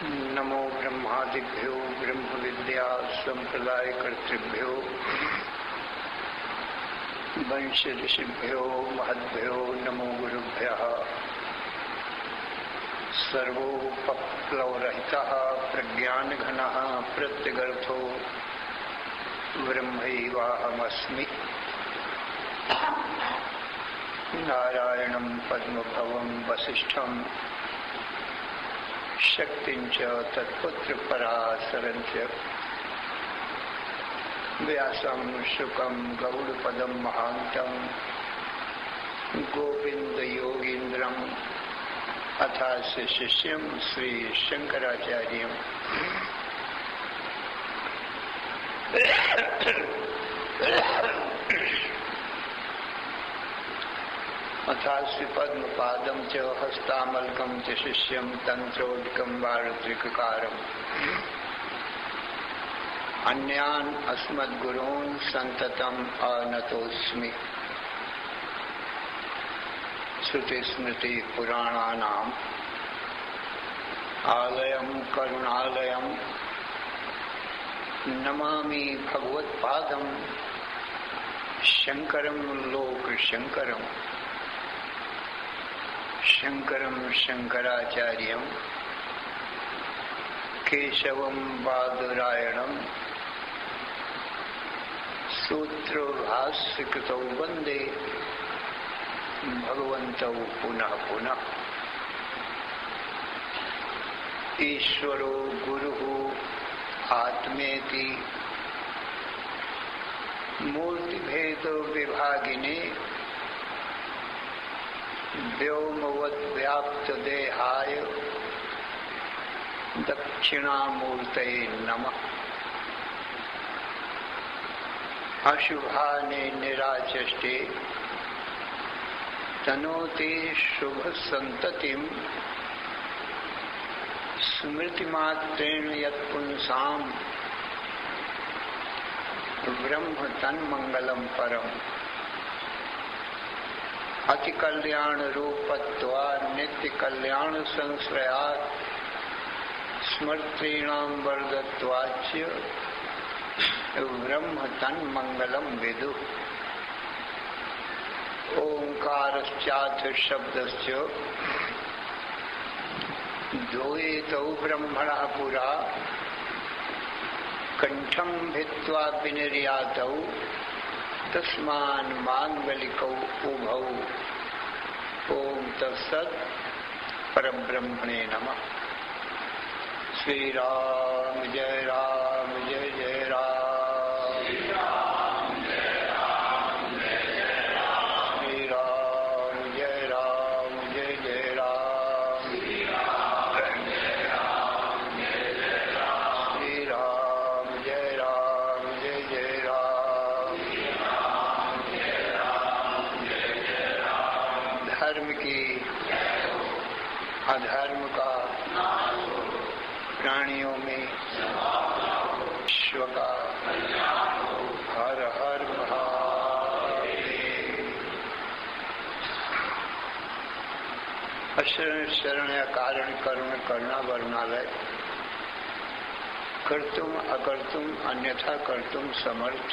नमो ब्रह्मादिभ्यो ब्रह्म विद्या संप्रदायकर्तृभ्यो वंश ऋषिभ्यो महद्भ्यो नमो गुरुभ्यः। सर्वोपप्लवरहितः प्रज्ञानघनः प्रत्यगर्थो ब्रह्मैवाहमस्मि। नारायणं पद्मभवं वसिष्ठं शक्तिंच तत्पुत्रपराशरञ्च व्यासं शुकं गौडपदं महान्तं गोविन्दयोगीन्द्रम् अथास्य शिष्यं श्रीशङ्कराचार्यम् अथास्य पद्मपादं च हस्तामलकं च शिष्यं तन्त्रोदकं वारुत्रिककारम् अन्यान् अस्मद्गुरून् सन्ततम् आनतोऽस्मि। श्रुतिस्मृतिपुराणानाम् आलयं करुणालयं नमामि भगवत्पादं शङ्करं लोकशङ्करम्। शङ्करं शङ्कराचार्यं केशवं बादरायणं सूत्रभाष्यकृतौ वन्दे भगवन्तौ पुनः पुनः। ईश्वरो गुरुः आत्मेति मूर्तिभेद विभागिने व्योमवद्व्याप्तदेहाय दक्षिणामूर्तये नमः। अशुभाने निराचष्टे तनोते शुभसन्ततिं स्मृतिमात्रेण यत्पुंसां ब्रह्म तन्मङ्गलं परम्। अति कल्याण रूपत्वात् नित्य कल्याण संश्रयात् स्मृतीणां वर्धत्वाच्च ब्रह्म तन्मङ्गलं विदुः। ओंकारश्चाथ शब्दश्च द्वैतौ ब्रह्मणः पुरा कंठं भित्त्वा विनिर्यातौ तस्मान् मांगलिकौ उभौ। ओम तत्सत्। परब्रह्मणे नमः। श्री राम जय राम जय जय राम। श्री राम जय राम जय जय राम। श्री राम जय राम जय जय राम। श्री राम जय राम जय जय राम। श्री राम जय राम जय जय राम। धर्म की अधर्म का प्राणियों में विश्व का हर हर महादेव। अशरण शरण या कारण करुण करना वर्णालय कर्तुम अकर्तुम अन्यथा कर्तुम समर्थ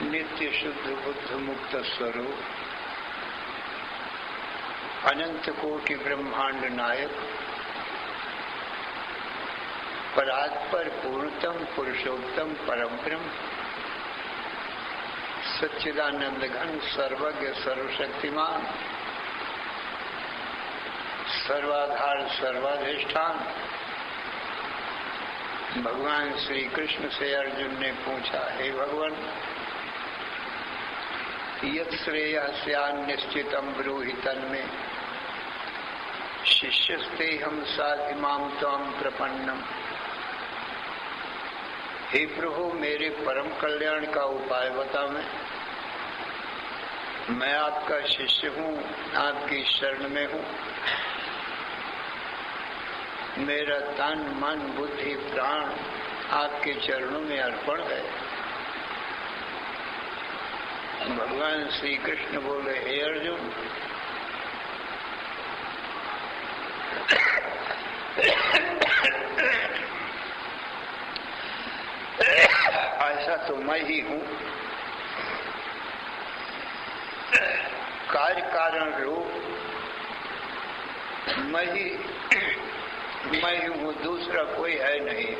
नित्य शुद्ध बुद्ध मुक्त स्वरूप अनंत कोटि ब्रह्मांड नायक परात्पर पूर्णतम पुरुषोत्तम परब्रह्म सच्चिदानंद घन सर्वज्ञ सर्वशक्तिमान सर्वाधार सर्वाधिष्ठान भगवान श्री कृष्ण से अर्जुन ने पूछा, हे भगवान यत् श्रेयः स्यात् निश्चितं ब्रूहि तन्मे शिष्यस्तेहं साधिमां त्वां प्रपन्नम्। हे प्रभु मेरे परम कल्याण का उपाय बतावें। मैं आपका शिष्य हूँ, आपकी शरण में हूँ। मेरा तन मन बुद्धि प्राण आपके चरणों में अर्पण है। भगवान श्री कृष्ण बोले, हे अर्जुन तो मैं ही हूँ, कार्य कारण रूप मैं ही हूँ, दूसरा कोई है नहीं।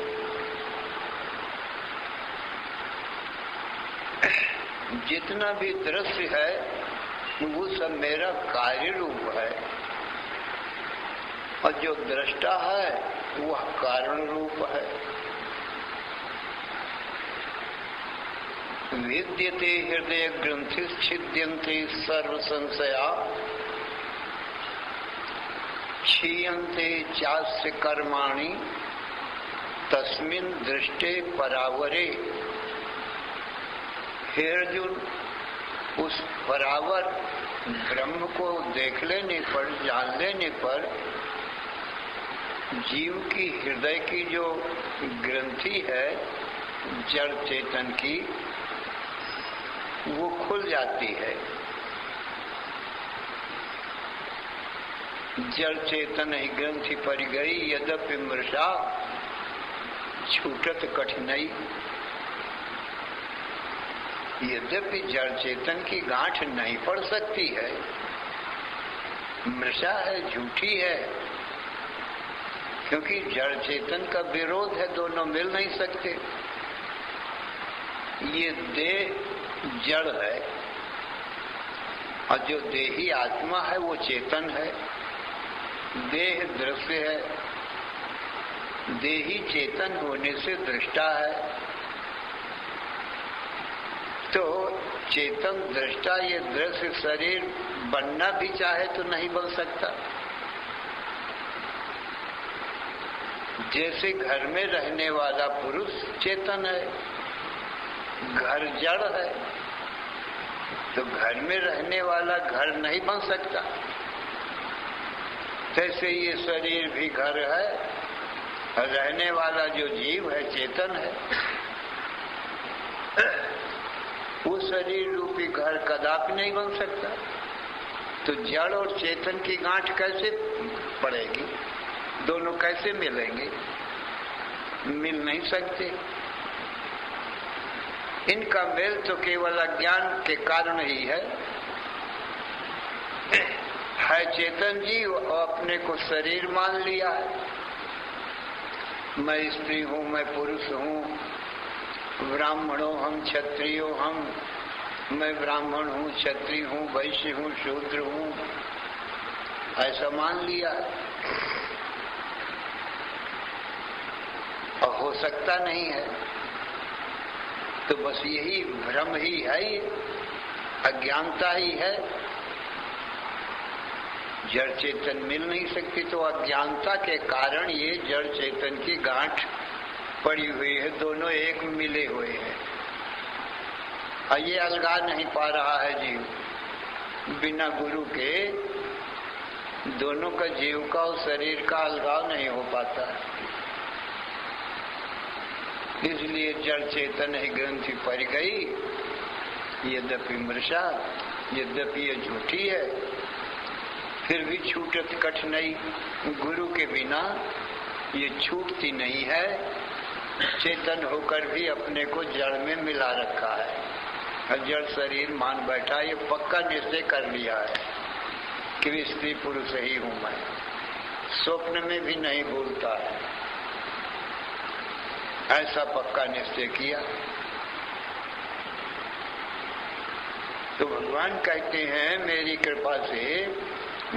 जितना भी दृश्य है वो सब मेरा कार्य रूप है, और जो दृष्टा है वह कारण रूप है। विद्यते हृदय ग्रंथि छिद्यन्ते सर्व संशया, क्षीयन्ते चास्य कर्माणि तस्मिन् दृष्टे परावरे। हे अर्जुन, उस परावर ब्रह्म को देख लेने पर, जान लेने पर जीव की हृदय की जो ग्रंथि है जड़ चेतन की, वो खुल जाती है। जड़ चेतन ही ग्रंथि पर गई, यद्यपि मृषा छूटत कठिनाई। यद्यपि जड़ चेतन की गांठ नहीं पड़ सकती है, मृषा है, झूठी है, क्योंकि जड़ चेतन का विरोध है, दोनों मिल नहीं सकते। ये देह जड़ है और जो देही आत्मा है वो चेतन है। देह दृश्य है, देही चेतन होने से दृष्टा है। तो चेतन दृष्टा ये दृश्य शरीर बनना भी चाहे तो नहीं बन सकता। जैसे घर में रहने वाला पुरुष चेतन है, घर जड़ है, तो घर में रहने वाला घर नहीं बन सकता। जैसे ये शरीर भी घर है, रहने वाला जो जीव है चेतन है। वो शरीर रूपी घर कदापि नहीं बन सकता। तो जड़ और चेतन की गांठ कैसे पड़ेगी? दोनों कैसे मिलेंगे? मिल नहीं सकते। इनका मेल तो केवल अज्ञान के कारण ही है। चेतन जी अपने को शरीर मान लिया है, मैं स्त्री हूँ, मैं पुरुष हूँ, ब्राह्मणों हम, क्षत्रियो हम, मैं ब्राह्मण हूँ, क्षत्रिय हूँ, वैश्य हूँ, शूद्र हूँ, ऐसा मान लिया है। और हो सकता नहीं है। तो बस यही भ्रम ही है, अज्ञानता ही है। जड़ चेतन मिल नहीं सकती, तो अज्ञानता के कारण ये जड़ चेतन की गांठ पड़ी हुई है, दोनों एक मिले हुए हैं। और ये अलगा नहीं पा रहा है जीव। बिना गुरु के दोनों का, जीव का और शरीर का अलगाव नहीं हो पाता। इसलिए जड़ चेतन ही ग्रंथि पर गई, यद्यपि मृषा, यद्यपि ये झूठी है, फिर भी छूटत कठिनाई। गुरु के बिना ये छूटती नहीं है। चेतन होकर भी अपने को जड़ में मिला रखा है और जड़ शरीर मान बैठा। ये पक्का निश्चय कर लिया है कि स्त्री पुरुष ही हूं मैं, स्वप्न में भी नहीं भूलता है। ऐसा पक्का निश्चय किया। तो भगवान कहते हैं मेरी कृपा से,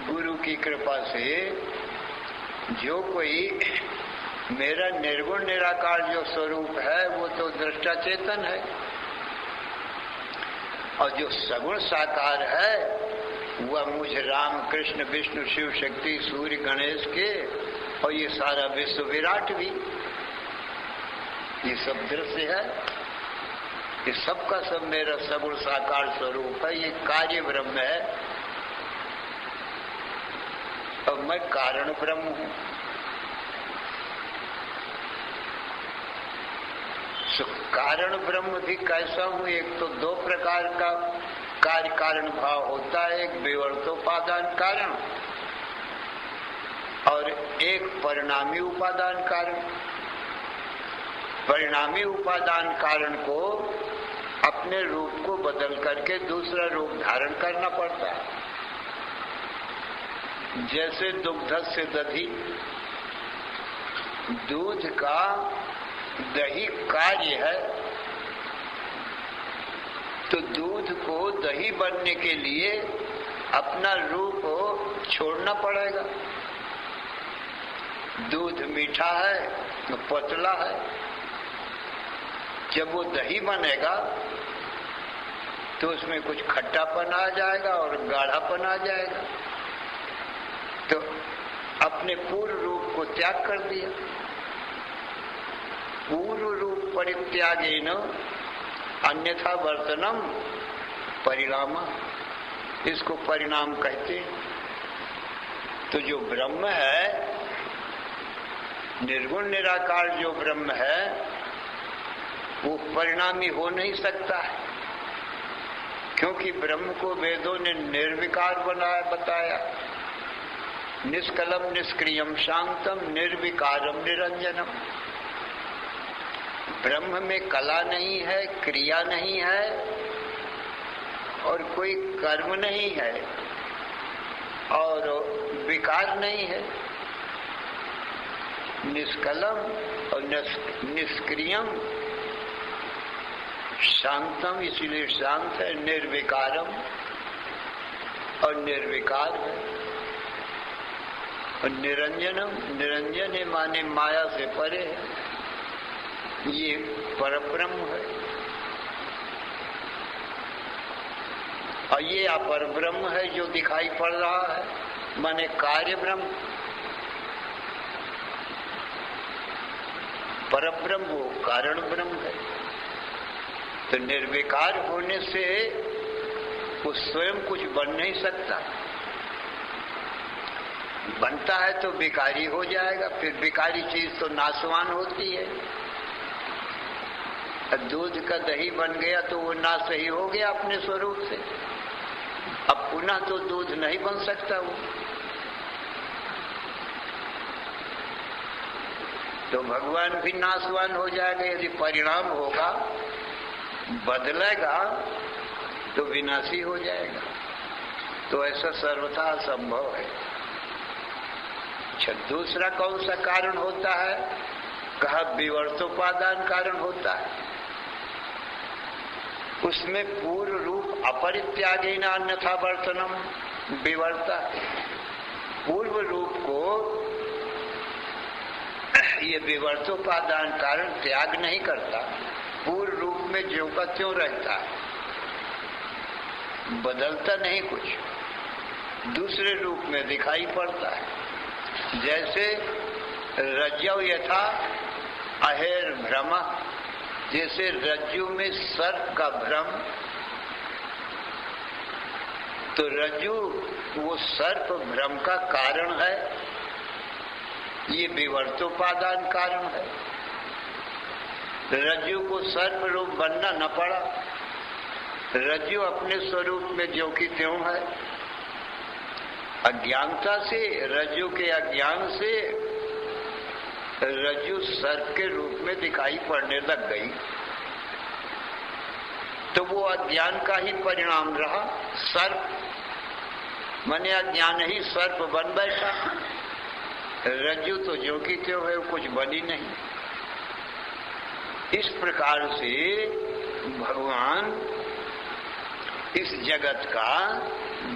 गुरु की कृपा से, जो कोई मेरा निर्गुण निराकार जो स्वरूप है वो तो दृष्टा चेतन है, और जो सगुण साकार है वह मुझे राम कृष्ण विष्णु शिव शक्ति सूर्य गणेश के और ये सारा विश्व विराट भी, ये सब दृश्य है। ये सबका सब मेरा सगुण साकार स्वरूप है। ये कार्य ब्रह्म है और मैं कारण ब्रह्म हूं। कारण ब्रह्म भी कैसा हूं? एक तो दो प्रकार का कार्य कारण भाव होता है, एक विवर्तोपादान कारण और एक परिणामी उपादान कारण। परिणामी उपादान कारण को अपने रूप को बदल करके दूसरा रूप धारण करना पड़ता है। जैसे दुग्ध से दधी, दूध का दही कार्य है, तो दूध को दही बनने के लिए अपना रूप छोड़ना पड़ेगा। दूध मीठा है तो पतला है, जब वो दही बनेगा तो उसमें कुछ खट्टापन आ जाएगा और गाढ़ापन आ जाएगा। तो अपने पूर्व रूप को त्याग कर दिया। पूर्व रूप परित्यागेन अन्यथा वर्तनम परिणाम, इसको परिणाम कहते हैं। तो जो ब्रह्म है, निर्गुण निराकार जो ब्रह्म है, वो परिणामी हो नहीं सकता है, क्योंकि ब्रह्म को वेदों ने निर्विकार बताया। निष्कलम निष्क्रियम शांतम निर्विकारम निरंजनम। ब्रह्म में कला नहीं है, क्रिया नहीं है और कोई कर्म नहीं है और विकार नहीं है। निष्कलम और निष्क्रियम, शांतम इसलिए शांत है, निर्विकारम और निर्विकार है, और निरंजनम, निरंजन है माने माया से परे है, ये परब्रह्म है। और ये अपर ब्रह्म है जो दिखाई पड़ रहा है, माने कार्य ब्रह्म। परब्रह्म वो कारण ब्रह्म है। तो निर्विकार होने से वो स्वयं कुछ बन नहीं सकता, बनता है तो विकारी हो जाएगा, फिर विकारी चीज तो नाशवान होती है। दूध का दही बन गया तो वो नाश ही हो गया अपने स्वरूप से, अब पुनः तो दूध नहीं बन सकता वो। तो भगवान भी नाशवान हो जाएगा, यदि परिणाम होगा, बदलेगा तो विनाशी हो जाएगा। तो ऐसा सर्वथा असंभव है। अच्छा, दूसरा कौन सा कारण होता है? कहा विवर्तोपादान कारण होता है। उसमें पूर्व रूप अपरित्यागेन अन्यथा वर्तनम विवर्ता, पूर्व रूप को ये विवर्तोपादान कारण त्याग नहीं करता, पूर्व रूप में ज्यों का त्यों रहता है, बदलता नहीं, कुछ दूसरे रूप में दिखाई पड़ता है। जैसे रज्जौ यथा अहेर भ्रम, जैसे रज्जु में सर्प का भ्रम, तो रज्जु वो सर्प भ्रम का कारण है, ये विवर्तोपादान कारण है। रज्जु को सर्प रूप बनना न पड़ा, रज्जु अपने स्वरूप में ज्यों की त्यों है। अज्ञानता से, रज्जु के अज्ञान से रज्जु सर्प के रूप में दिखाई पड़ने लग गई, तो वो अज्ञान का ही परिणाम रहा। सर्प माने अज्ञान ही सर्प बन बैठा, रज्जु तो ज्यों की त्यों है, कुछ बनी नहीं। इस प्रकार से भगवान इस जगत का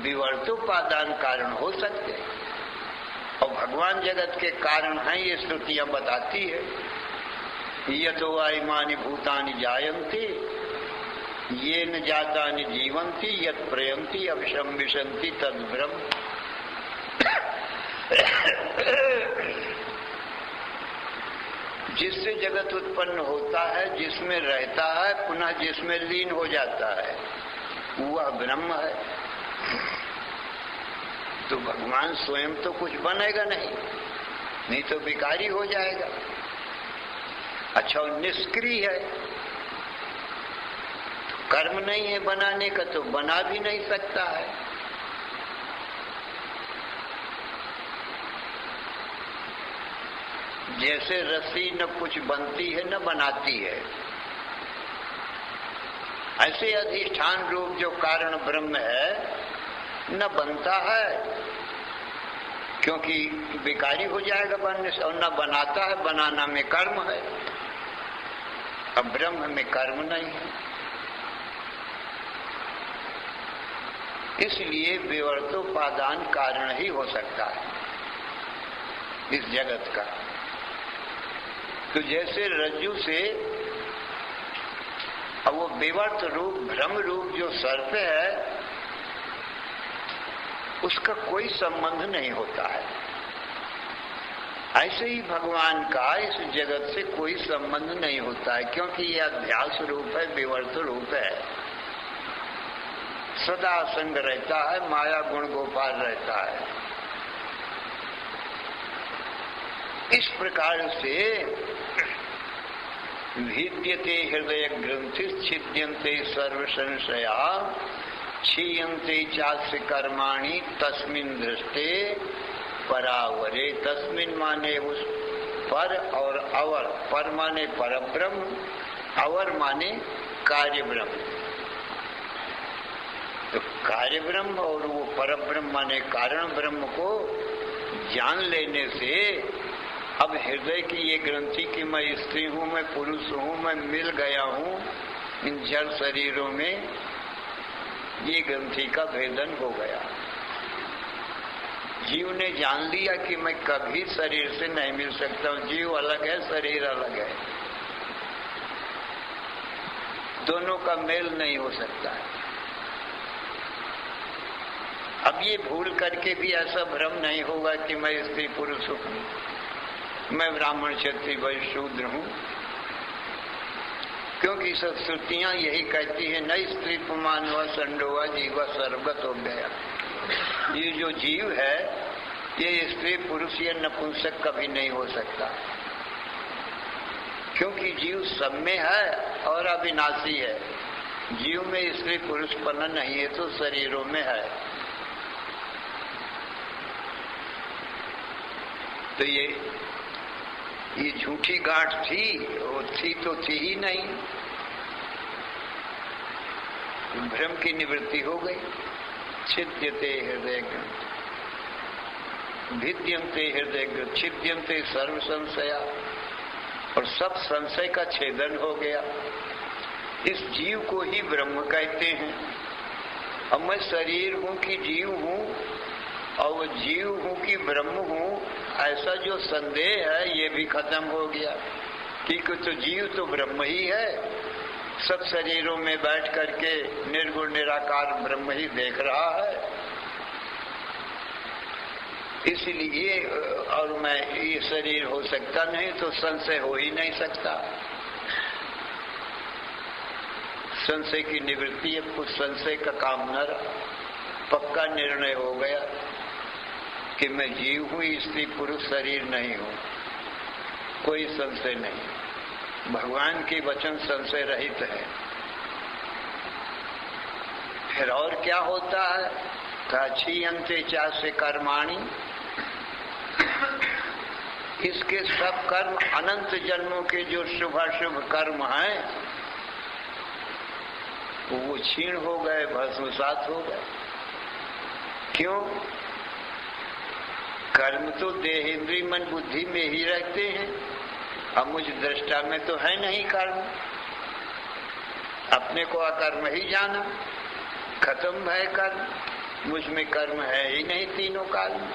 विवर्तोपादान कारण हो सकते हैं, और भगवान जगत के कारण हैं, ये श्रुतियां बताती है। यतो आइमानि भूतानि जायन्ति येन जातानि जीवन्ति यत् प्रयन्ति अविशं विशन्ति तद् ब्रह्म। जिससे जगत उत्पन्न होता है, जिसमें रहता है, पुनः जिसमें लीन हो जाता है, वह ब्रह्म है। तो भगवान स्वयं तो कुछ बनेगा नहीं तो विकारी हो जाएगा। अच्छा, निष्क्रिय है, कर्म नहीं है बनाने का, तो बना भी नहीं सकता है। जैसे रस्सी न कुछ बनती है न बनाती है, ऐसे अधिष्ठान रूप जो कारण ब्रह्म है न बनता है, क्योंकि बेकारी हो जाएगा बनने से, और न बनाता है, बनाना में कर्म है। अब ब्रह्म में कर्म नहीं है, इसलिए विवर्तोपादान कारण ही हो सकता है इस जगत का। तो जैसे रज्जु से अब वो विवर्त रूप भ्रम रूप जो सर्प है उसका कोई संबंध नहीं होता है, ऐसे ही भगवान का इस जगत से कोई संबंध नहीं होता है, क्योंकि ये अध्यास रूप है, विवर्त रूप है, सदा संग रहता है, माया गुण गोपाल रहता है। इस प्रकार से भिद्यते हृदय ग्रंथि छिद्यन्ते सर्व संशया क्षीयन्ते चास्य कर्माणि तस्मिन् दृष्टे परावरे। तस्मिन् माने उस पर और अवर, पर माने परब्रह्म, अवर माने कार्य ब्रह्म। तो कार्य ब्रह्म और वो परब्रह्म माने कारण ब्रह्म को जान लेने से अब हृदय की ये ग्रंथि कि मैं स्त्री हूँ, मैं पुरुष हूँ, मैं मिल गया हूँ इन जड़ शरीरों में, ये ग्रंथि का भेदन हो गया। जीव ने जान लिया कि मैं कभी शरीर से नहीं मिल सकता हूँ, जीव अलग है, शरीर अलग है, दोनों का मेल नहीं हो सकता है। अब ये भूल करके भी ऐसा भ्रम नहीं होगा कि मैं स्त्री पुरुष हूँ, मैं ब्राह्मण क्षत्रिय वैश्य शूद्र हूँ, क्योंकि सब श्रुतियां यही कहती है न स्त्री पुमान व संडोवा जीवा सर्वगत हो गया। ये जो जीव है ये स्त्री पुरुष या नपुंसक कभी नहीं हो सकता, क्योंकि जीव सब में है और अविनाशी है। जीव में स्त्री पुरुषपना नहीं है तो शरीरों में है। तो ये झूठी गांठ थी, वो थी तो थी ही नहीं, भ्रम की निवृत्ति हो गई। छिद्यते हृदय भिद्यन्ते हृदय छिद्यन्ते सर्व संशया, और सब संशय का छेदन हो गया। इस जीव को ही ब्रह्म कहते हैं। अब मैं शरीर हूँ कि जीव हूँ, और जीव हूँ कि ब्रह्म हूँ, ऐसा जो संदेह है ये भी खत्म हो गया, क्योंकि तो जीव तो ब्रह्म ही है, सब शरीरों में बैठ करके निर्गुण निराकार ब्रह्म ही देख रहा है। इसलिए और मैं ये शरीर हो सकता नहीं तो संशय हो ही नहीं सकता। संशय की निवृत्ति है, कुछ संशय का काम न रहा, पक्का निर्णय हो गया कि मैं जीव हूँ, स्त्री पुरुष शरीर नहीं हूँ, कोई संशय नहीं। भगवान के वचन संशय रहित है। फिर और क्या होता है? क्षीयन्ते चास्य कर्माणि, इसके सब कर्म अनंत जन्मों के जो शुभाशुभ कर्म हैं वो क्षीण हो गए, भस्मसात हो गए। क्यों? कर्म तो देह इंद्रिय मन बुद्धि में ही रहते हैं, अब मुझ दृष्टा में तो है नहीं कर्म। अपने को अकर्म ही जाना, खत्म है कर्म, मुझ में कर्म है ही नहीं तीनों काल में,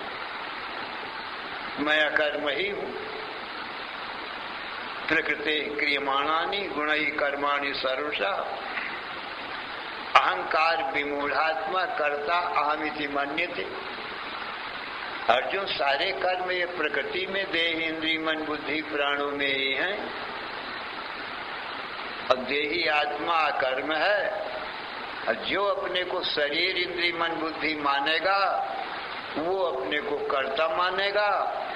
मैं अकर्म ही हूँ। प्रकृति क्रियमाणानि गुणै कर्माणि सर्वशः, अहंकार विमूढ़ात्मा कर्ता अहमिति मन्यते। अर्जुन, सारे कर्म ये प्रकृति में देह इंद्रिय मन बुद्धि प्राणों में ही हैं, और देही आत्मा अकर्म है। और जो अपने को शरीर इंद्रिय मन बुद्धि मानेगा वो अपने को कर्ता मानेगा,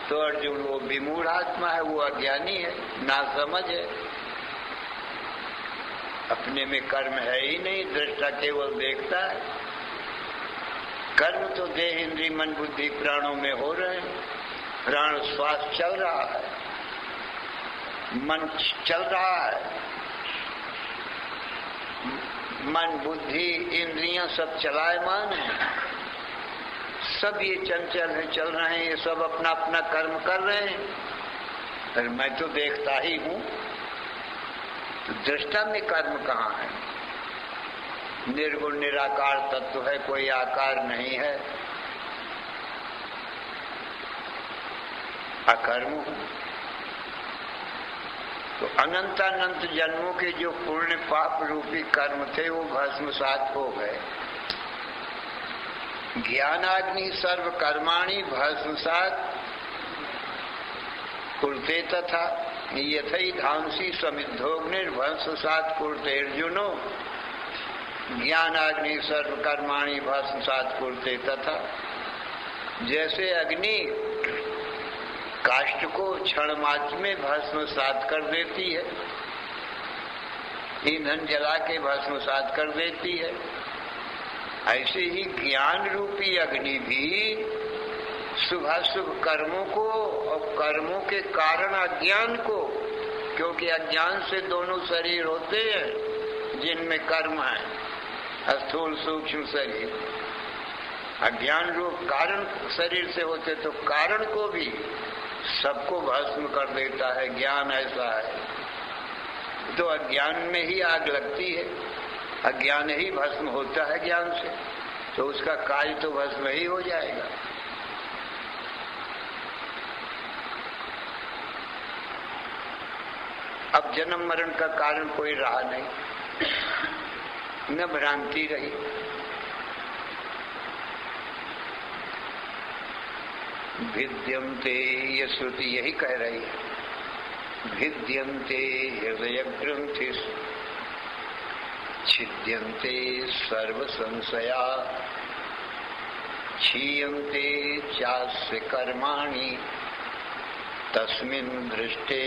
तो अर्जुन वो विमूढ़ आत्मा है, वो अज्ञानी है, नासमझ है, अपने में कर्म है ही नहीं, दृष्टा केवल देखता है। कर्म तो देह इंद्रिय मन बुद्धि प्राणों में हो रहे हैं, प्राण श्वास चल रहा है, मन चल रहा है, मन बुद्धि इंद्रियां सब चलायमान है, सब ये चंचल है, चल रहे हैं, ये सब अपना अपना कर्म कर रहे हैं, पर मैं तो देखता ही हूं। तो दृष्टा में कर्म कहाँ है? निर्गुण निराकार तत्व है, कोई आकार नहीं है, अकर्म हूं। तो अनंतानंत जन्मों के जो पुण्य पाप रूपी कर्म थे वो भस्मसात हो गए। ज्ञानाग्नि सर्व कर्माणि भस्मसात कुरुते तथा यथै धांसी समिद्धोग्निर्भस्मसात कुरुते अर्जुनो ज्ञानाग्नि सर्व कर्माणि भस्मसात कुरुते तथा। जैसे अग्नि काष्ठ को क्षण मात्र में भस्मसात कर देती है, ईंधन जला के भस्मसात कर देती है, ऐसे ही ज्ञान रूपी अग्नि भी शुभाशुभ कर्मों को और कर्मों के कारण अज्ञान को, क्योंकि अज्ञान से दोनों शरीर होते हैं जिनमें कर्म है, स्थूल सूक्ष्म शरीर। अज्ञान रूप कारण शरीर से होते तो कारण को भी सबको भस्म कर देता है। ज्ञान ऐसा है, तो अज्ञान में ही आग लगती है, अज्ञान ही भस्म होता है ज्ञान से, तो उसका कार्य तो भस्म ही हो जाएगा। अब जन्म मरण का कारण कोई रहा नहीं, न भ्रांति रही। भिद्यन्ते, ये श्रुति यही कह रही है, भिद्यन्ते हृदय ग्रंथि छिद्यन्ते सर्व संशया क्षीयन्ते चास्य कर्माणि तस्मिन् दृष्टे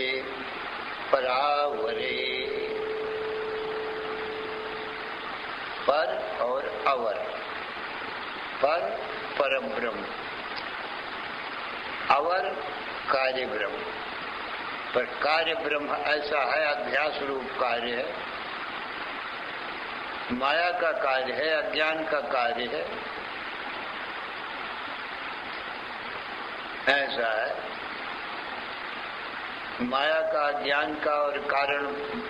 परावरे। पर और अवर, पर परब्रह्म, अवर कार्य ब्रह्म। पर कार्य ब्रह्म ऐसा है, अध्यास रूप कार्य है, माया का कार्य है, अज्ञान का कार्य है, ऐसा है। माया का, अज्ञान का और कारण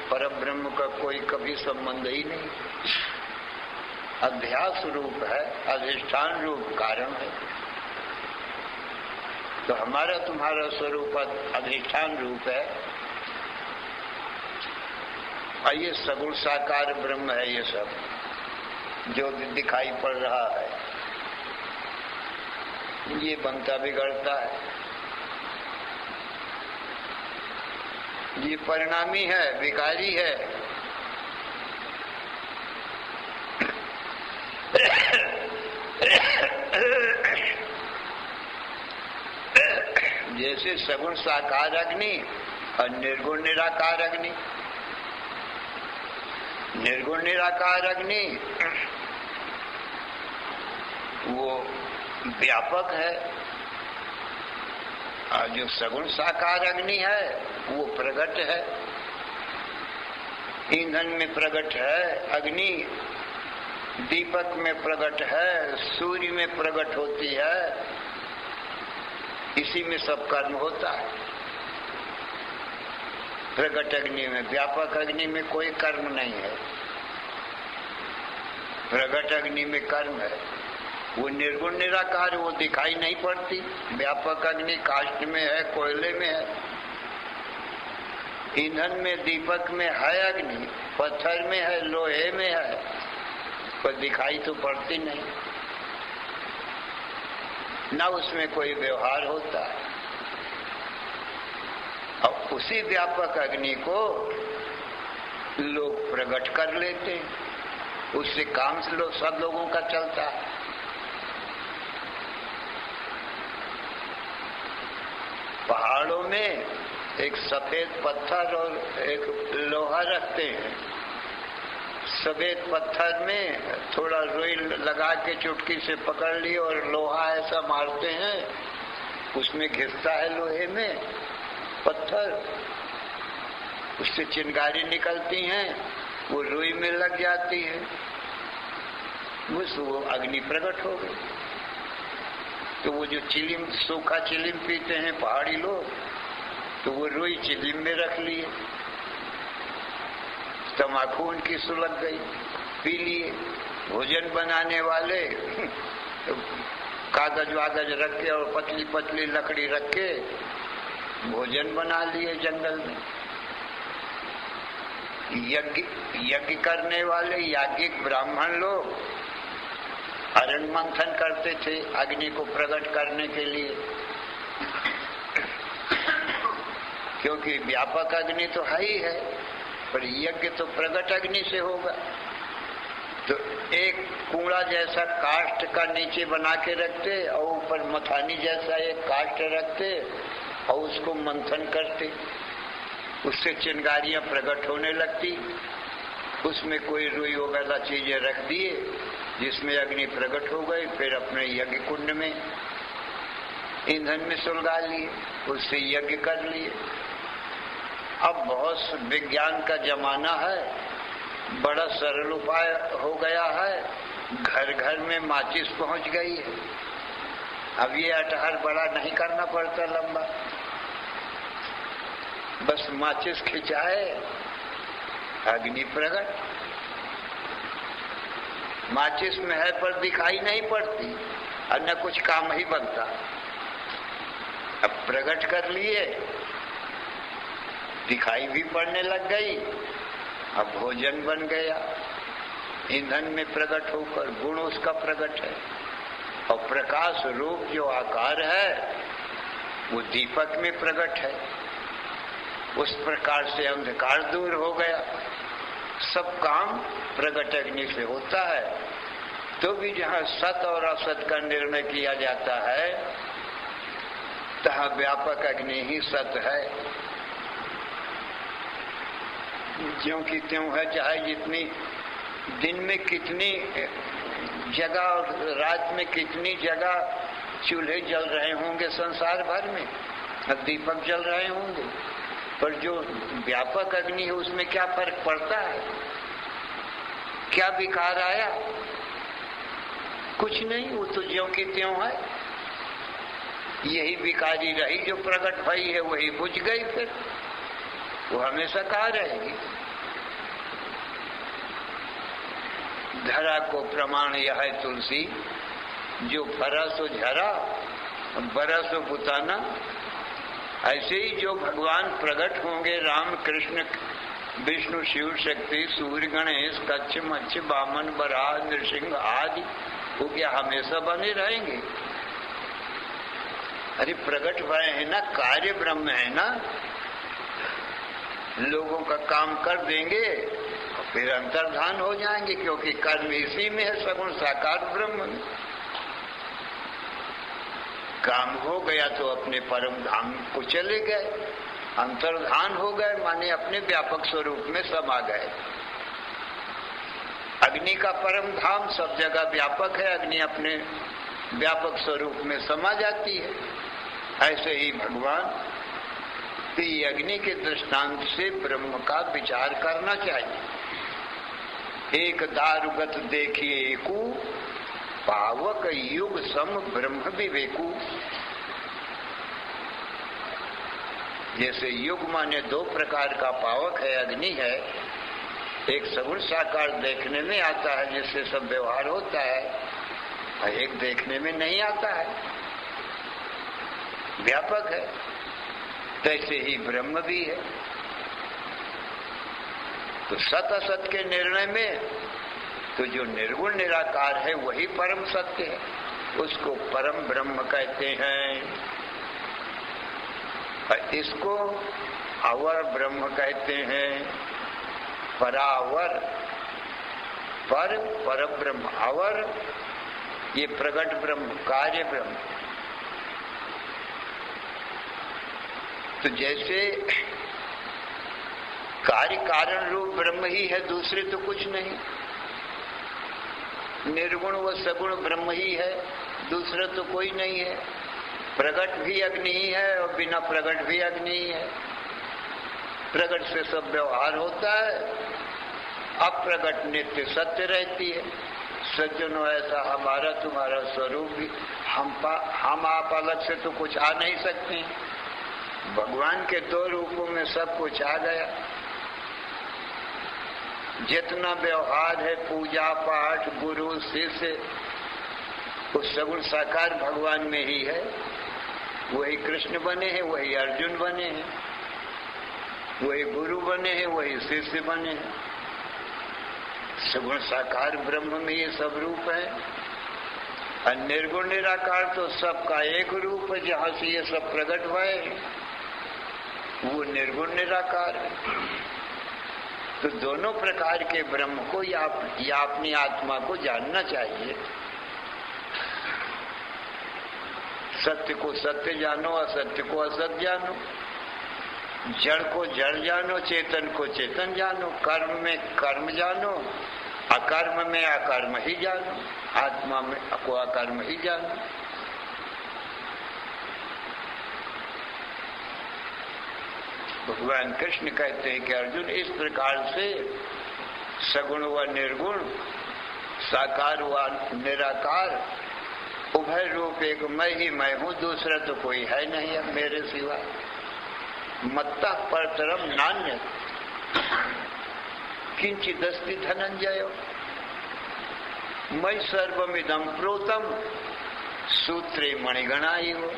परब्रह्म का कोई कभी संबंध ही नहीं। अध्यास रूप है, अधिष्ठान रूप कारण है। तो हमारा तुम्हारा स्वरूप अधिष्ठान रूप है, और ये सगुण साकार ब्रह्म है। ये सब जो दिखाई पड़ रहा है ये बनता बिगड़ता है, ये परिणामी है, विकारी है। जैसे सगुण साकार अग्नि और निर्गुण निराकार अग्नि। निर्गुण निराकार अग्नि वो व्यापक है, और जो सगुण साकार अग्नि है वो प्रगट है। ईंधन में प्रगट है अग्नि, दीपक में प्रगट है, सूर्य में प्रगट होती है, इसी में सब कर्म होता है। प्रगट अग्नि में, व्यापक अग्नि में कोई कर्म नहीं है, प्रगट अग्नि में कर्म है। वो निर्गुण निराकार, वो दिखाई नहीं पड़ती। व्यापक अग्नि काष्ठ में है, कोयले में है, ईंधन में, दीपक में है अग्नि, पत्थर में है, लोहे में है, पर दिखाई तो पड़ती नहीं, ना उसमें कोई व्यवहार होता है। और उसी व्यापक अग्नि को लोग प्रकट कर लेते हैं, उससे काम से सब लोगों का चलता है। पहाड़ों में एक सफेद पत्थर और एक लोहा रखते हैं। सफेद पत्थर में थोड़ा रुई लगा के चुटकी से पकड़ ली और लोहा ऐसा मारते हैं, उसमें घिसता है लोहे में पत्थर, उससे चिंगारी निकलती हैं, वो रुई में लग जाती है, बस वो अग्नि प्रकट हो गई। तो वो जो चिलिम, सूखा चिलिम पीते हैं पहाड़ी लोग, तो वो रुई चिलिम में रख लिए, तम्बाकू उनकी सुलग गई, पी लिए। भोजन बनाने वाले तो कागज वागज रख के और पतली पतली लकड़ी रख के भोजन बना लिए जंगल में। यज्ञ करने वाले याज्ञिक ब्राह्मण लोग अरण मंथन करते थे अग्नि को प्रकट करने के लिए, क्योंकि व्यापक अग्नि तो है ही है, पर यज्ञ तो प्रकट अग्नि से होगा। तो एक कूड़ा जैसा काष्ठ का नीचे बना के रखते और ऊपर मथानी जैसा एक काष्ठ रखते और उसको मंथन करते, उससे चिंगारियां प्रकट होने लगती। उसमें कोई रुई वगैरह चीजें रख दिए जिसमें अग्नि प्रकट हो गई, फिर अपने यज्ञ कुंड में ईंधन में सुलगा लिए, उससे यज्ञ कर लिए। अब बहुत विज्ञान का जमाना है, बड़ा सरल उपाय हो गया है, घर घर में माचिस पहुंच गई है। अब ये अटहर बड़ा नहीं करना पड़ता लंबा, बस माचिस खिंचाए अग्नि प्रकट। माचिस में है पर दिखाई नहीं पड़ती और न कुछ काम ही बनता। अब प्रकट कर लिए, दिखाई भी पड़ने लग गई, अब भोजन बन गया, ईंधन में प्रकट होकर गुण उसका प्रकट है। और प्रकाश रूप जो आकार है वो दीपक में प्रकट है, उस प्रकार से अंधकार दूर हो गया। सब काम प्रकट अग्नि से होता है। तो भी जहाँ सत और असत का निर्णय किया जाता है तहाँ व्यापक अग्नि ही सत है। ज्यों की त्यों है, चाहे जितनी दिन में कितनी जगह और रात में कितनी जगह चूल्हे जल रहे होंगे संसार भर में, अब दीपक जल रहे होंगे, पर जो व्यापक अग्नि है उसमें क्या फर्क पड़ता है? क्या विकार आया? कुछ नहीं, वो तो ज्यों की त्यों है। यही विकारी रही जो प्रकट भई है, वही बुझ गई, फिर वो हमेशा कहाँ रहेगी। धरा को प्रमाण यह है तुलसी, जो फरा सो झरा बरा सो बुताना। ऐसे ही जो भगवान प्रकट होंगे, राम कृष्ण विष्णु शिव शक्ति सूर्य गणेश कच्छ मच्छ वामन बराह नृसिंह आदि, वो क्या हमेशा बने रहेंगे? अरे प्रकट भय है ना, कार्य ब्रह्म है ना, लोगों का काम कर देंगे और फिर अंतर्धान हो जाएंगे, क्योंकि कर्म इसी में है, सगुण साकार ब्रह्म में। काम हो गया तो अपने परम धाम को चले गए, अंतर्धान हो गए, माने अपने व्यापक स्वरूप में समा गए। अग्नि का परम धाम सब जगह व्यापक है, अग्नि अपने व्यापक स्वरूप में समा जाती है। ऐसे ही भगवान की अग्नि के दृष्टांत से ब्रह्म का विचार करना चाहिए। एक दारुगत देखिए एकू, पावक युग सम ब्रह्म विवेकु। जैसे युग माने दो प्रकार का पावक है, अग्नि है, एक सगुण साकार देखने में आता है जिससे सब व्यवहार होता है, और एक देखने में नहीं आता है, व्यापक है। तैसे ही ब्रह्म भी है। तो सत असत के निर्णय में तो जो निर्गुण निराकार है वही परम सत्य है, उसको परम ब्रह्म कहते हैं। और इसको अवर ब्रह्म कहते हैं, परावर, पर ब्रह्म, अवर ये प्रगट ब्रह्म, कार्य ब्रह्म। तो जैसे कार्य कारण रूप ब्रह्म ही है, दूसरे तो कुछ नहीं। निर्गुण व सगुण ब्रह्म ही है, दूसरा तो कोई नहीं है। प्रगट भी अग्नि ही है और बिना प्रगट भी अग्नि ही है। प्रगट से सब व्यवहार होता है अप्रगट नित्य सत्य रहती है। सज्जनों, ऐसा हमारा तुम्हारा स्वरूप भी हम आप अलग से तो कुछ आ नहीं सकते। भगवान के दो रूपों में सब कुछ आ गया। जितना व्यवहार है, पूजा पाठ, गुरु शिष्य, उस सगुण साकार भगवान में ही है। वही कृष्ण बने हैं, वही अर्जुन बने हैं, वही गुरु बने हैं, वही शिष्य बने हैं। सगुण साकार ब्रह्म में ये सब रूप है। और निर्गुण निराकार तो सबका एक रूप है, जहां से ये सब प्रकट हुए, वो निर्गुण निराकार है। तो दोनों प्रकार के ब्रह्म को या अपनी आत्मा को जानना चाहिए। सत्य को सत्य जानो, असत्य को असत्य जानो, जड़ को जड़ जानो, चेतन को चेतन जानो, कर्म में कर्म जानो, अकर्म में अकर्म ही जानो, आत्मा में को अकर्म ही जानो। भगवान कृष्ण कहते हैं कि अर्जुन, इस प्रकार से सगुण व निर्गुण, साकार व निराकार, उभय रूप एक मैं ही मैं हूं, दूसरा तो कोई है नहीं अब मेरे सिवा। मत्ता परतरम नान्य किंचिदस्ति धनंजय, मैं सर्वमिदं प्रोतम सूत्रे मणिगणाई हो।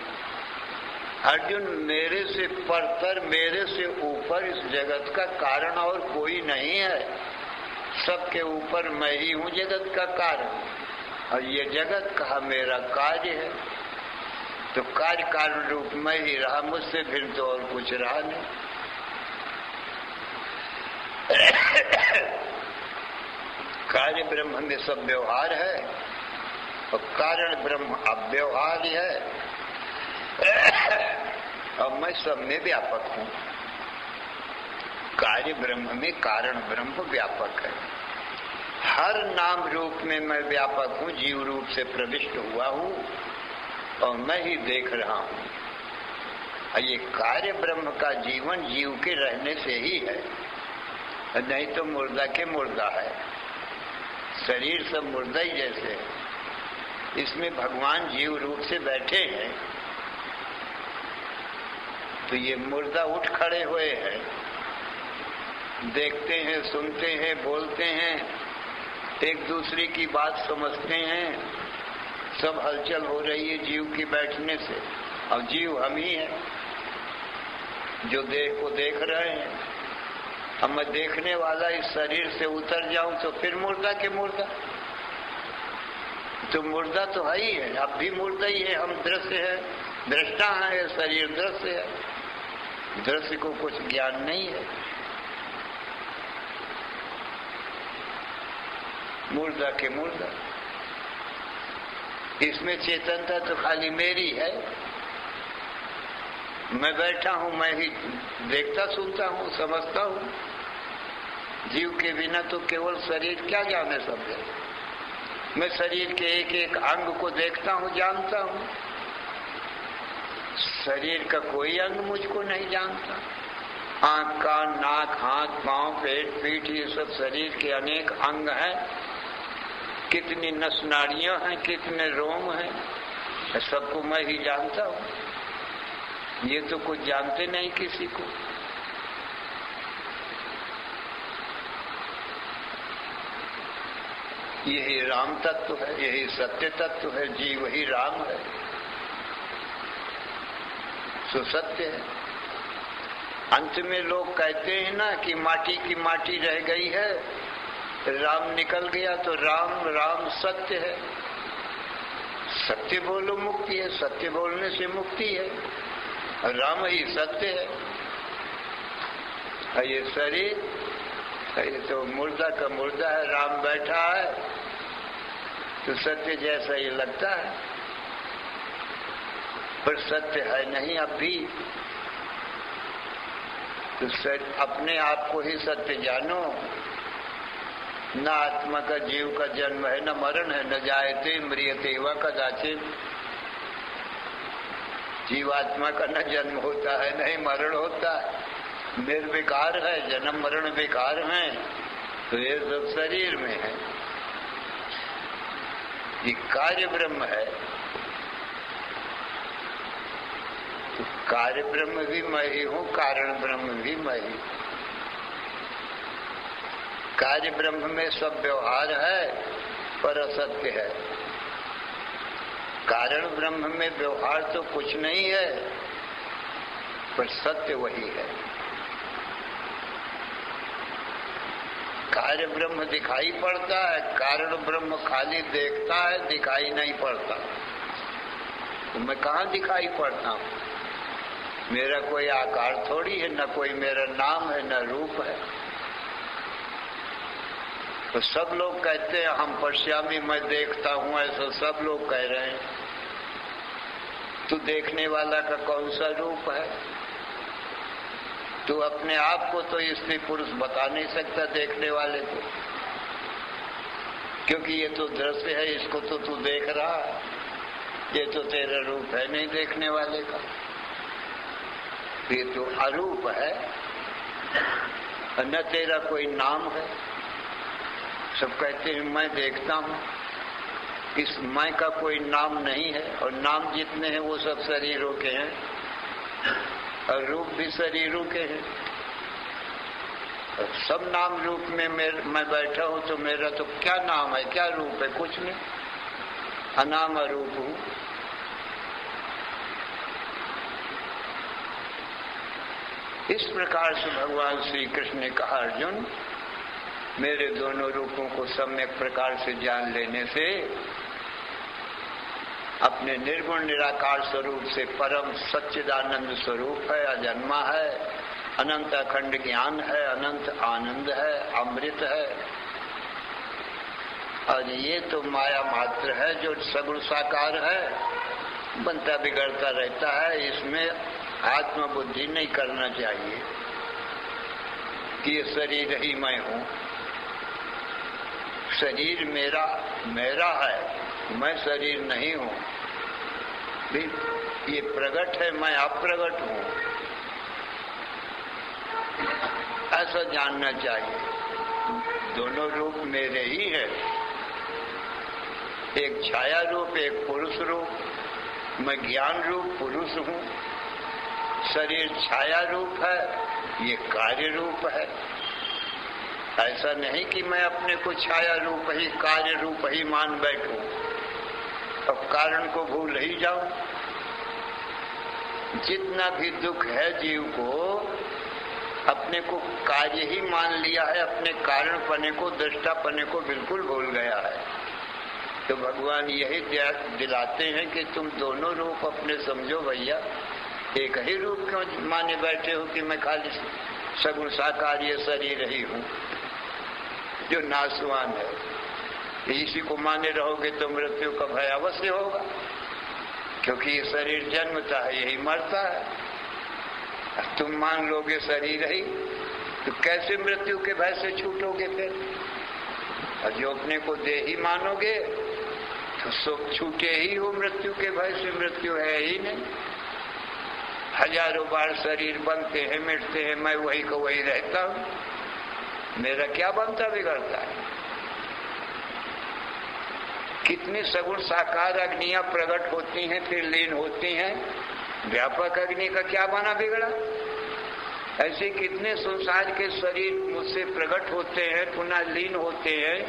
अर्जुन, मेरे से परतर, मेरे से ऊपर इस जगत का कारण और कोई नहीं है। सबके ऊपर मैं ही हूँ जगत का कारण, और ये जगत का मेरा कार्य है। तो कार्य कारण रूप में ही रहा, मुझसे फिर तो और कुछ रहा नहीं। कार्य ब्रह्म में सब व्यवहार है और कारण ब्रह्म अव्यवहार है, और मैं सब में व्यापक हूँ। कार्य ब्रह्म में कारण ब्रह्म व्यापक है। हर नाम रूप में मैं व्यापक हूँ, जीव रूप से प्रविष्ट हुआ हूँ और मैं ही देख रहा हूँ। और ये कार्य ब्रह्म का जीवन जीव के रहने से ही है, नहीं तो मुर्दा के मुर्दा है। शरीर सब मुर्दा ही जैसे है, इसमें भगवान जीव रूप से बैठे हैं तो ये मुर्दा उठ खड़े हुए हैं, देखते हैं, सुनते हैं, बोलते हैं, एक दूसरे की बात समझते हैं, सब हलचल हो रही है जीव के बैठने से। और जीव हम ही हैं जो देह को देख रहे हैं। अब मैं देखने वाला इस शरीर से उतर जाऊं तो फिर मुर्दा के मुर्दा, तो मुर्दा तो है ही है, अब भी मुर्दा ही है। हम दृश्य है, दृष्टा है, शरीर दृश्य है, दृश्य को कुछ ज्ञान नहीं है। मुर्दा के मुर्दा, इसमें चेतनता तो खाली मेरी है। मैं बैठा हूं, मैं ही देखता, सुनता हूं, समझता हूं। जीव के बिना तो केवल शरीर क्या जाने सकते। मैं शरीर के एक एक अंग को देखता हूं, जानता हूं। शरीर का कोई अंग मुझको नहीं जानता। आंख, कान, नाक, हाथ, पांव, पेट, पीठ, ये सब शरीर के अनेक अंग हैं। कितनी नस नाड़ियां हैं, कितने रोम हैं, सबको मैं ही जानता हूं। ये तो कुछ जानते नहीं किसी को। यही राम तत्व है, यही सत्य तत्व है। जीव ही राम है, सो सत्य है। अंत में लोग कहते हैं ना कि माटी की माटी रह गई है, राम निकल गया, तो राम राम सत्य है। सत्य बोलो मुक्ति है, सत्य बोलने से मुक्ति है, राम ही सत्य है। ये शरीर, ये तो मुर्दा का मुर्दा है, राम बैठा है तो सत्य जैसा ये लगता है, पर सत्य है नहीं अब भी। तो अपने आप को ही सत्य जानो। न आत्मा का जीव का जन्म है, न मरण है, न जायते म्रियते व कदाचित। जीवात्मा का न जन्म होता है, न ही मरण होता है, निर्विकार है, जन्म मरण विकार है। तो ये सब शरीर में है। ये कार्य ब्रह्म है, तो कार्य ब्रह्म भी मैं ही हूँ, कारण ब्रह्म भी मैं ही। कार्य ब्रह्म में सब व्यवहार है पर असत्य है, कारण ब्रह्म में व्यवहार तो कुछ नहीं है पर सत्य वही है। कार्य ब्रह्म दिखाई पड़ता है, कारण ब्रह्म खाली देखता है, दिखाई नहीं पड़ता। तो मैं कहाँ दिखाई पड़ता हूँ? मेरा कोई आकार थोड़ी है, न कोई मेरा नाम है, न रूप है। तो सब लोग कहते हैं हम पश्यामी, मैं देखता हूँ, ऐसा सब लोग कह रहे हैं। तू देखने वाला का कौन सा रूप है? तू अपने आप को तो स्त्री पुरुष बता नहीं सकता देखने वाले को, क्योंकि ये तो दृश्य है, इसको तो तू देख रहा है, ये तो तेरा रूप है नहीं देखने वाले का। ये तो अरूप है, न तेरा कोई नाम है। सब कहते हैं मैं देखता हूँ, इस मैं का कोई नाम नहीं है, और नाम जितने हैं वो सब शरीरों के हैं, और रूप भी शरीरों के हैं। और सब नाम रूप में मैं बैठा हूँ, तो मेरा तो क्या नाम है, क्या रूप है? कुछ नहीं, अनाम अरूप हूँ। इस प्रकार से भगवान श्री कृष्ण ने कहा, अर्जुन मेरे दोनों रूपों को सम्यक प्रकार से जान लेने से अपने निर्गुण निराकार स्वरूप से परम सच्चिदानंद स्वरूप है, अजन्मा है, अनंत अखंड ज्ञान है, अनंत आनंद है, अमृत है। और ये तो माया मात्र है जो सगुण साकार है, बनता बिगड़ता रहता है। इसमें आत्मबुद्धि नहीं करना चाहिए कि ये शरीर ही मैं हूँ, शरीर मेरा मेरा है, मैं शरीर नहीं हूँ। ये प्रगट है, मैं अप्रगट हूँ, ऐसा जानना चाहिए। दोनों रूप मेरे ही है, एक छाया रूप, एक पुरुष रूप। मैं ज्ञान रूप पुरुष हूँ, शरीर छाया रूप है, ये कार्य रूप है। ऐसा नहीं कि मैं अपने को छाया रूप ही, कार्य रूप ही मान बैठूं, अब कारण को भूल ही जाऊं। जितना भी दुख है जीव को, अपने को कार्य ही मान लिया है, अपने कारण पने को, दृष्टा पने को बिल्कुल भूल गया है। तो भगवान यही दिलाते हैं कि तुम दोनों रूप अपने समझो भैया, एक ही रूप क्यों माने बैठे हो कि मैं खाली सगुण साकार ये शरीर ही हूँ जो नाशवान है। इसी को माने रहोगे तो मृत्यु का भय अवश्य होगा, क्योंकि ये शरीर जन्मता है, यही मरता है। तुम मान लोगे शरीर ही, तो कैसे मृत्यु के भय से छूटोगे फिर? और जो अपने को देही मानोगे तो सब छूटे ही हो मृत्यु के भय से। मृत्यु है ही नहीं, हजारों बार शरीर बनते हैं, मिटते हैं, मैं वही को वही रहता हूँ, मेरा क्या बनता बिगड़ता है? कितनी सगुण साकार अग्नियां प्रकट होती हैं फिर लीन होती हैं, व्यापक अग्नि का क्या बना बिगड़ा? ऐसे कितने संसार के शरीर मुझसे प्रकट होते हैं, पुनः लीन होते हैं,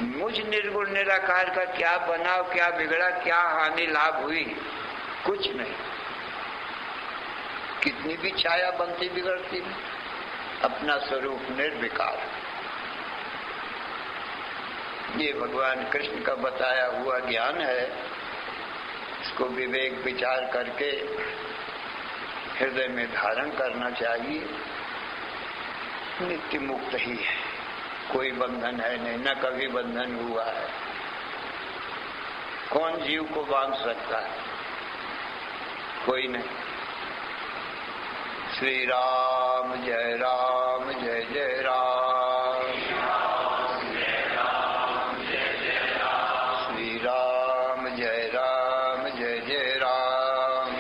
मुझ निर्गुण निराकार का क्या बना, क्या बिगड़ा, क्या हानि लाभ हुई? कुछ नहीं। कितनी भी छाया बनती बिगड़ती, अपना स्वरूप निर्विकार। ये भगवान कृष्ण का बताया हुआ ज्ञान है, इसको विवेक विचार करके हृदय में धारण करना चाहिए। नित्य मुक्त ही है, कोई बंधन है नहीं, न कभी बंधन हुआ है। कौन जीव को बांध सकता है? कोई नहीं। श्री राम जय राम, जय जय राम। श्री राम जय राम, जय जय राम।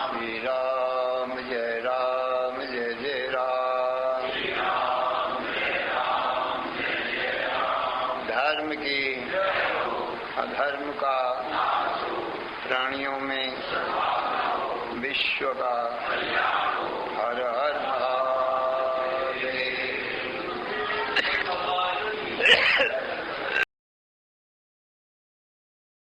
श्री राम जय राम, जय धर्म की अधर्म का प्राणियों में विश्व का